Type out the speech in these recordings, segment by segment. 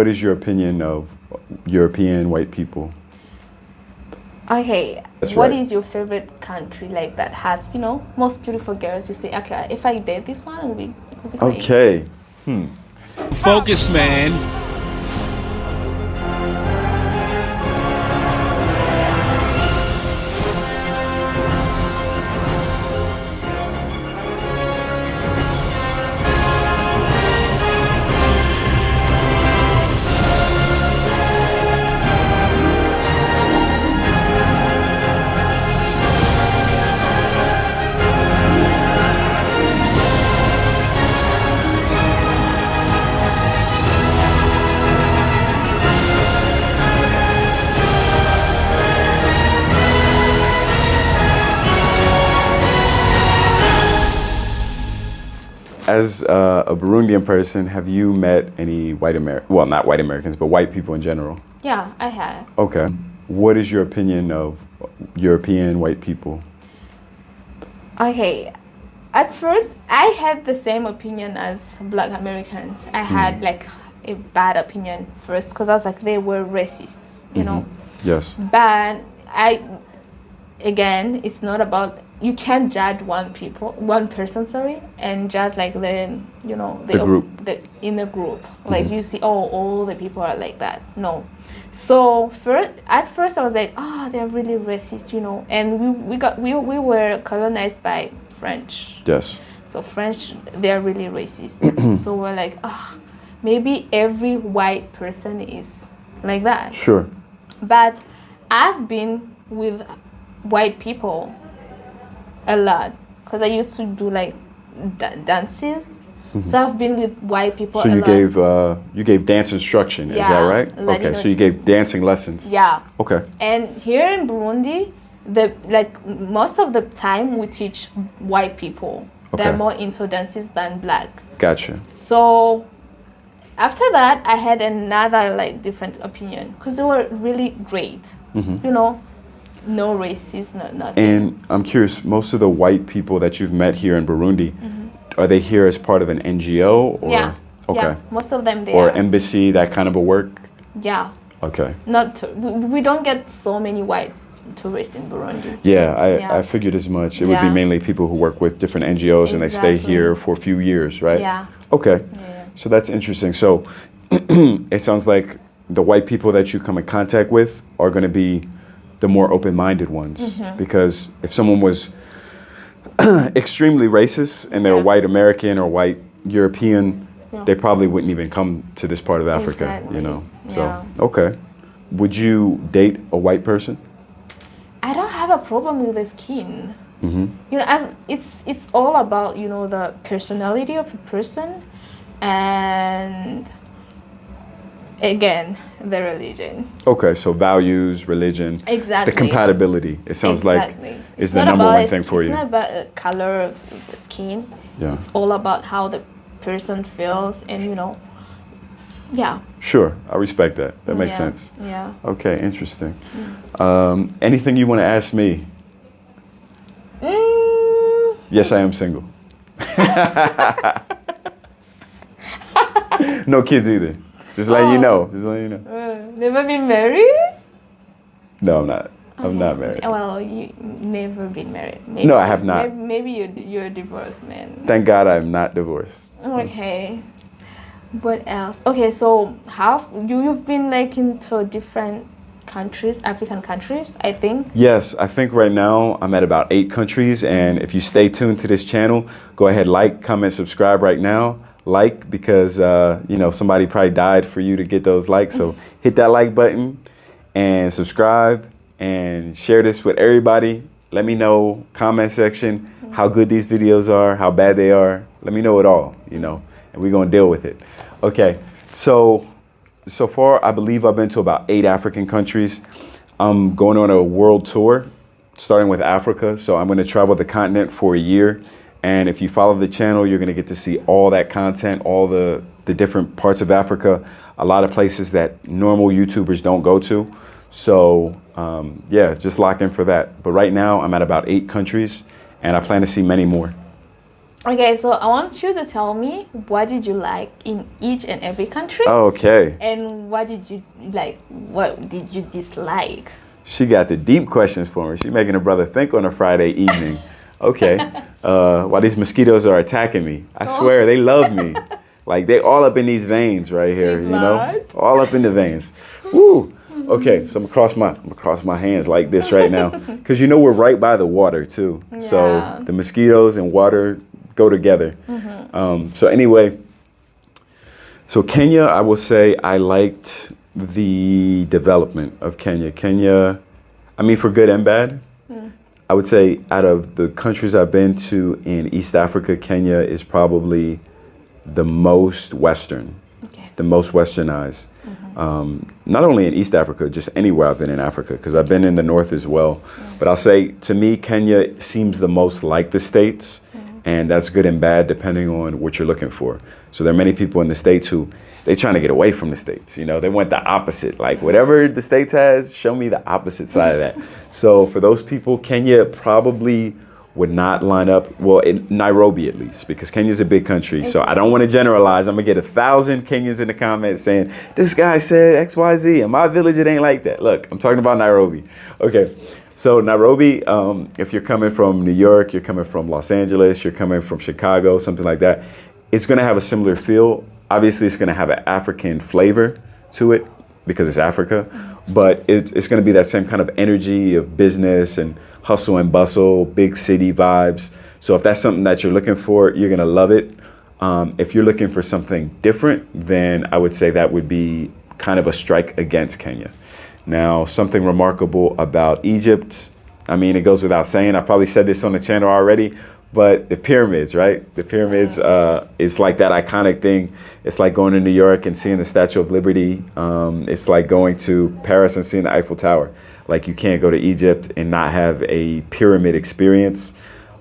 What is your opinion of European white people? Okay, That's what right. is your favorite country like that has, most beautiful girls? You say, okay, if I date this one, it would be great. Okay. Focus, man. As a Burundian person, have you met any well, not white Americans, but white people in general? Yeah, I have. Okay. What is your opinion of European white people? Okay, at first I had the same opinion as Black Americans. I had like a bad opinion first because I was like they were racists, you know. Yes. But again, it's not about, you can't judge one person, sorry, and judge like the group. In the group. Like you see, oh, all the people are like that. No. So at first I was like, they're really racist, and we were colonized by French. Yes. So French, they're really racist. So we're like, maybe every white person is like that. Sure. But I've been with white people a lot because I used to do like dances. So I've been with white people. So a lot. You gave dance instruction, is that Yeah, right? Okay, so you gave dancing lessons. Yeah. Okay. And here in Burundi, most of the time we teach white people. Okay. They're more into dances than black. Gotcha. So after that, I had another different opinion because they were really great. No racism, nothing. And I'm curious, most of the white people that you've met here in Burundi, are they here as part of an NGO or? Yeah. Okay. Yeah, most of them Or are. embassy, that kind of a work? Yeah. Okay. We don't get so many white tourists in Burundi. Yeah, I figured as much. It would be mainly people who work with different NGOs and they stay here for a few years, right? Yeah. Okay. Yeah. So that's interesting. So it sounds like the white people that you come in contact with are going to be the more open-minded ones. Because if someone was extremely racist and they're white American or white European, they probably wouldn't even come to this part of Africa, Exactly. So, Yeah. okay. Would you date a white person? I don't have a problem with the skin. As it's all about the personality of a person, and again the religion. Okay, so values, religion, Exactly. the compatibility. It sounds like is the number one thing for you. It's not about the color of the skin. Yeah. It's all about how the person feels, and yeah. Sure, I respect that. That makes Yeah. sense. Yeah. Okay, interesting. Anything you want to ask me? Yes, I am single. No kids either. Just letting you know. Just letting you know. Never been married? No, I'm not. I'm not married. Well, you never been married. Maybe, No, I have not. Maybe you're a divorced man. Thank God I'm not divorced. Okay. What else? Okay, so you've been into different countries, African countries, I think. Yes, I think right now I'm at about 8 countries, and if you stay tuned to this channel, go ahead, like, comment, subscribe right now. Like, because somebody probably died for you to get those likes, so hit that like button and subscribe and share this with everybody. Let me know, comment section, how good these videos are, how bad they are. Let me know it all, and we're gonna deal with it. Okay, so far I believe I've been to about 8 African countries. I'm going on a world tour, starting with Africa. So I'm gonna travel the continent for a year. And if you follow the channel, you're gonna get to see all that content, all the different parts of Africa, a lot of places that normal YouTubers don't go to. So yeah, just lock in for that. But right now I'm at about 8 countries and I plan to see many more. Okay, so I want you to tell me what did you like in each and every country, Okay. and what did you like? What did you dislike? She got the deep questions for me. She's making a brother think on a Friday evening. Okay. While these mosquitoes are attacking me, I swear they love me. Like they all up in these veins right here, you know, all up in the veins. Woo. Okay, so I'm gonna cross my hands like this right now, because you know we're right by the water too. Yeah. So the mosquitoes and water go together. So anyway, so Kenya, I will say I liked the development of Kenya. Kenya, I mean, for good and bad, I would say out of the countries I've been to in East Africa, Kenya is probably the most Western, the most Westernized. Not only in East Africa, just anywhere I've been in Africa, because I've been in the North as well. But I'll say, to me, Kenya seems the most like the States, and that's good and bad depending on what you're looking for. So there are many people in the States who, they're trying to get away from the States. You know, they want the opposite. Like whatever the States has, show me the opposite side of that. So for those people, Kenya probably would not line up, well, in Nairobi at least, because Kenya's a big country. So I don't want to generalize. I'm gonna get 1,000 Kenyans in the comments saying, this guy said XYZ, in my village it ain't like that. Look, I'm talking about Nairobi. Okay, so Nairobi, if you're coming from New York, you're coming from Los Angeles, you're coming from Chicago, something like that, it's gonna have a similar feel. Obviously, it's gonna have an African flavor to it because it's Africa, but it's gonna be that same kind of energy of business and hustle and bustle, big city vibes. So if that's something that you're looking for, you're gonna love it. If you're looking for something different, then I would say that would be kind of a strike against Kenya. Now, something remarkable about Egypt, I mean, it goes without saying, I probably said this on the channel already, but the pyramids, right? The pyramids is like that iconic thing. It's like going to New York and seeing the Statue of Liberty. It's like going to Paris and seeing the Eiffel Tower. Like you can't go to Egypt and not have a pyramid experience,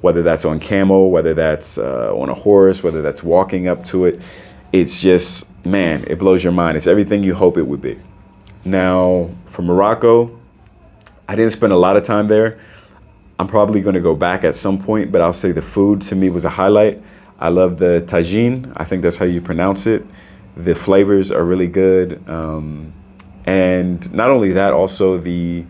whether that's on camel, whether that's on a horse, whether that's walking up to it. It's just, man, it blows your mind. It's everything you hope it would be. Now, for Morocco, I didn't spend a lot of time there. I'm probably going to go back at some point, but I'll say the food to me was a highlight. I love the tagine. I think that's how you pronounce it. The flavors are really good. And not only that, also the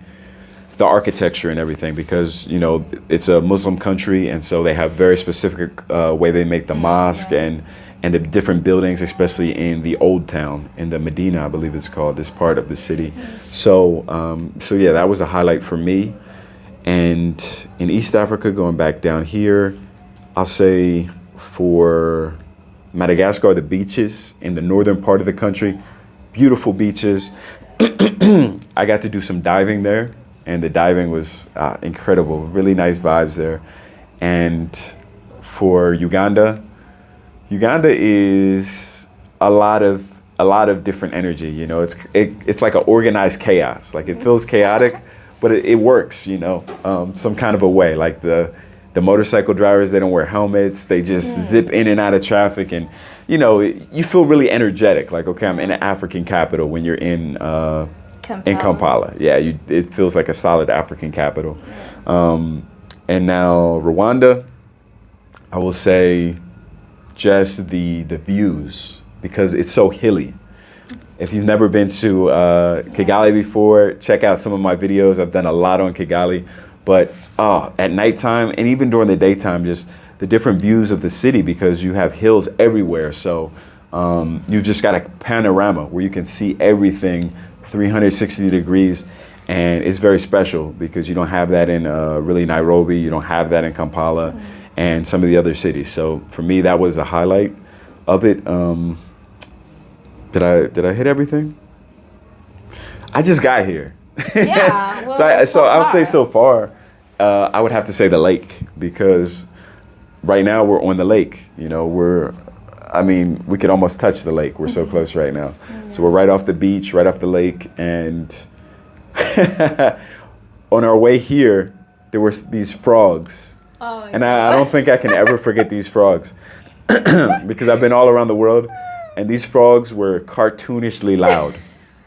architecture and everything, because, you know, it's a Muslim country, and so they have very specific way they make the mosque and the different buildings, especially in the old town, in the Medina, I believe it's called, this part of the city. So yeah, that was a highlight for me. And in East Africa, going back down here, I'll say for Madagascar, the beaches in the northern part of the country, beautiful beaches. I got to do some diving there, and the diving was incredible. Really nice vibes there. And for Uganda is a lot of different energy. You know, it's like an organized chaos. Like it feels chaotic, but it works. You know, some kind of a way. Like the motorcycle drivers, they don't wear helmets. They just zip in and out of traffic, and you know, you feel really energetic. Like, okay, I'm in an African capital when you're in Kampala. Yeah, it feels like a solid African capital. And now Rwanda, I will say just the views, because it's so hilly. If you've never been to Kigali before, check out some of my videos. I've done a lot on Kigali. But at nighttime and even during the daytime, just the different views of the city, because you have hills everywhere. So you've just got a panorama where you can see everything 360 degrees. And it's very special because you don't have that in really Nairobi. You don't have that in Kampala and some of the other cities. So for me, that was a highlight of it. Did I hit everything? I just got here. Yeah. Well, so I'll say so far, I would have to say the lake, because right now we're on the lake. You know, we could almost touch the lake. We're so close right now. So we're right off the beach, right off the lake. And on our way here, there were these frogs. And I don't think I can ever forget these frogs because I've been all around the world, and these frogs were cartoonishly loud.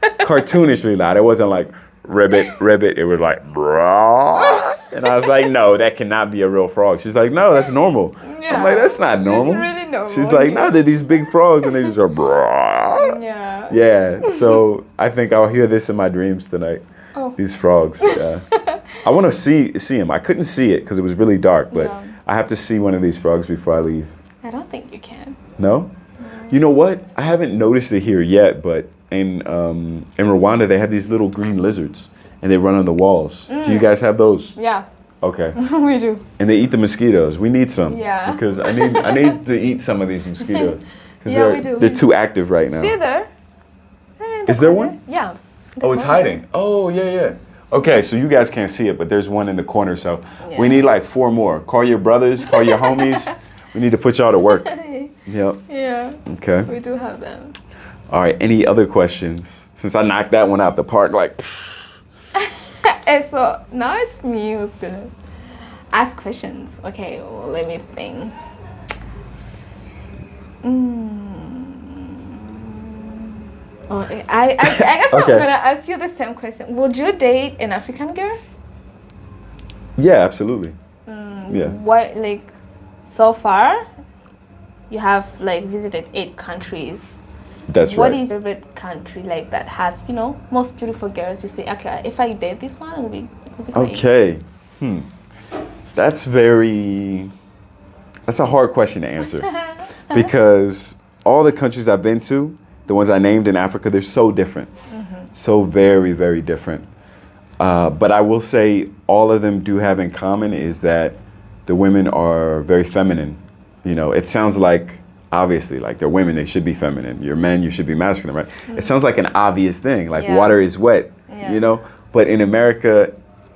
Cartoonishly loud. It wasn't like ribbit, ribbit. It was like, brah. And I was like, no, that cannot be a real frog. She's like, no, that's normal. I'm like, that's not normal. It's really normal. She's like, no, they're these big frogs and they just go, "Brrrr." Yeah. Yeah, so I think I'll hear this in my dreams tonight. Oh. These frogs. I want to see them. I couldn't see it because it was really dark, but Yeah. I have to see one of these frogs before I leave. I don't think you can. No? You know what? I haven't noticed it here yet, but in Rwanda they have these little green lizards and they run on the walls. Do you guys have those? Yeah, Okay. we do. And they eat the mosquitoes. We need some. Yeah. Because I need to eat some of these mosquitoes. 'Cause Yeah, we do. They're too active right now. See there? Is there one? Yeah. Oh, it's hiding. Oh, yeah. Okay, so you guys can't see it, but there's one in the corner. So we Yeah. need like 4 more. Call your brothers, call your homies. We need to put y'all to work. Yep. Yeah, Okay. we do have them. All right. Any other questions? Since I knocked that one out the park, like. And so now it's me who's gonna ask questions. Okay, well, let me think. Oh, I guess Okay. I'm gonna ask you the same question. Would you date an African girl? Yeah, absolutely. Yeah. What, like, so far, you have like visited 8 countries. That's What right. is your favorite country like that has, most beautiful girls? You say, okay, if I date this one, it'll be great. Okay. That's a hard question to answer because all the countries I've been to, the ones I named in Africa, they're so different. So very, very different. But I will say all of them do have in common is that the women are very feminine. It sounds like, obviously, like they're women, they should be feminine. You're men, you should be masculine, right? It sounds like an obvious thing, like Yeah. water is wet, Yeah. But in America,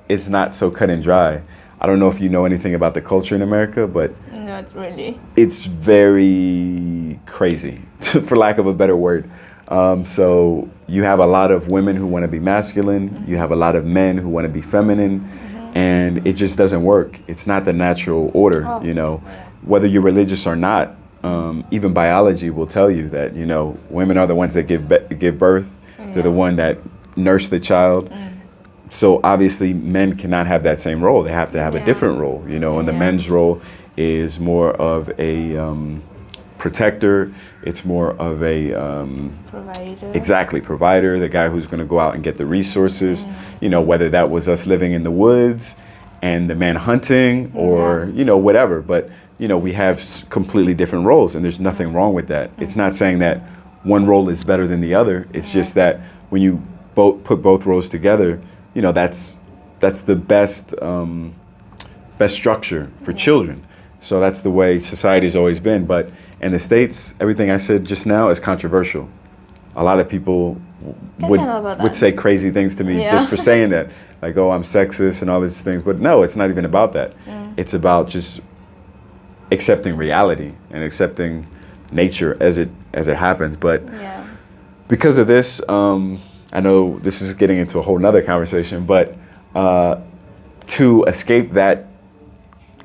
it's not so cut and dry. I don't know if you know anything about the culture in America, but Not really. it's very crazy, for lack of a better word. So you have a lot of women who want to be masculine. You have a lot of men who want to be feminine, and it just doesn't work. It's not the natural order, Whether you're religious or not, even biology will tell you that women are the ones that give birth. They're the one that nurse the child. So obviously, men cannot have that same role. They have to have a different role, And the men's role is more of a protector. It's more of a Provider. exactly provider, the guy who's going to go out and get the resources. Whether that was us living in the woods and the man hunting or whatever. But we have completely different roles, and there's nothing wrong with that. It's not saying that one role is better than the other. It's just that when you put both roles together, that's the best structure for children. So that's the way society's always been. But in the States, everything I said just now is controversial. A lot of people Guess I know about would that. say crazy things to me Yeah. just for saying that. Like, oh, I'm sexist and all these things. But no, it's not even about that. It's about just accepting reality and accepting nature as it happens. But Yeah. because of this, I know this is getting into a whole nother conversation, but to escape that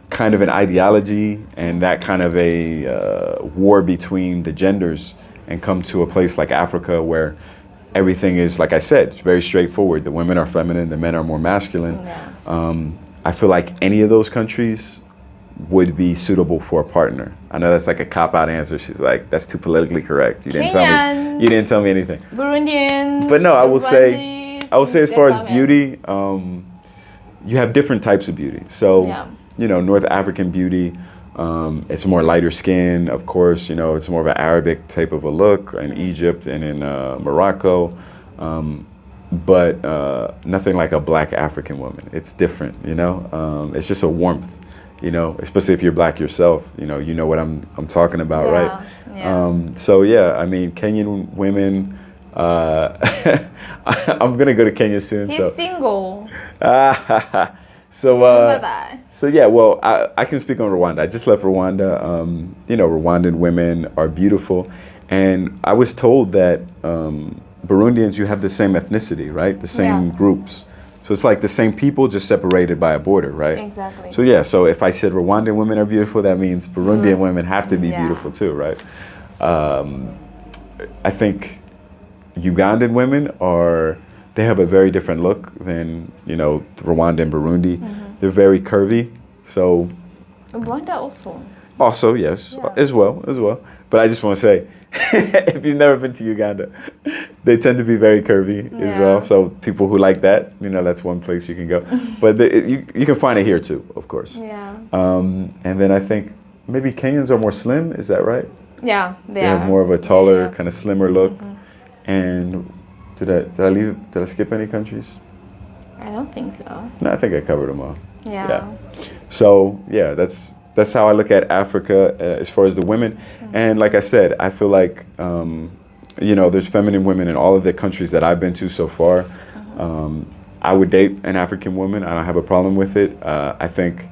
kind of an ideology and that kind of a war between the genders and come to a place like Africa where everything is, like I said, it's very straightforward. The women are feminine, the men are more masculine. Yeah. I feel like any of those countries would be suitable for a partner. I know that's like a cop-out answer. She's like, that's too politically correct. You didn't tell me anything. Burundian. But no, I will say as far as beauty, you have different types of beauty. So, North African beauty, it's more lighter skin, of course, it's more of an Arabic type of a look in Egypt and in Morocco. But nothing like a black African woman. It's different, it's just a warmth, especially if you're black yourself, you know what I'm talking about, right? Yeah. So yeah, I mean, Kenyan women, I'm gonna go to Kenya soon. He's single. So Remember that. So yeah, well, I can speak on Rwanda. I just left Rwanda. Rwandan women are beautiful, and I was told that Burundians, you have the same ethnicity, right? The same groups. So it's like the same people, just separated by a border, right? Exactly. So yeah, so if I said Rwandan women are beautiful, that means Burundian women have to be beautiful too, right? I think Ugandan women they have a very different look than, Rwanda and Burundi. they're very curvy. So Rwanda also. also, yes, Yeah. as well. But I just want to say, if you've never been to Uganda, they tend to be very curvy as Yeah. well. So people who like that, that's one place you can go. But you can find it here too, of course. Yeah. And then I think maybe Kenyans are more slim. Is that right? Yeah, They have more of a taller, Yeah. kind of slimmer look. And did I skip any countries? I don't think so. No, I think I covered them all. Yeah. So yeah, that's how I look at Africa as far as the women. And like I said, I feel like there's feminine women in all of the countries that I've been to so far. I would date an African woman. I don't have a problem with it. I think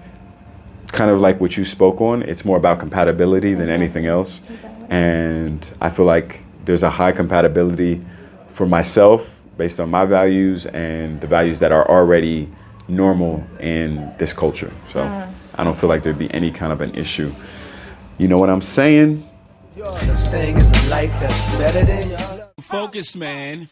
kind of like what you spoke on, it's more about compatibility than anything else. Exactly. And I feel like there's a high compatibility for myself based on my values and the values that are already normal in this culture. So I don't feel like there'd be any kind of an issue. You know what I'm saying? Focus, man.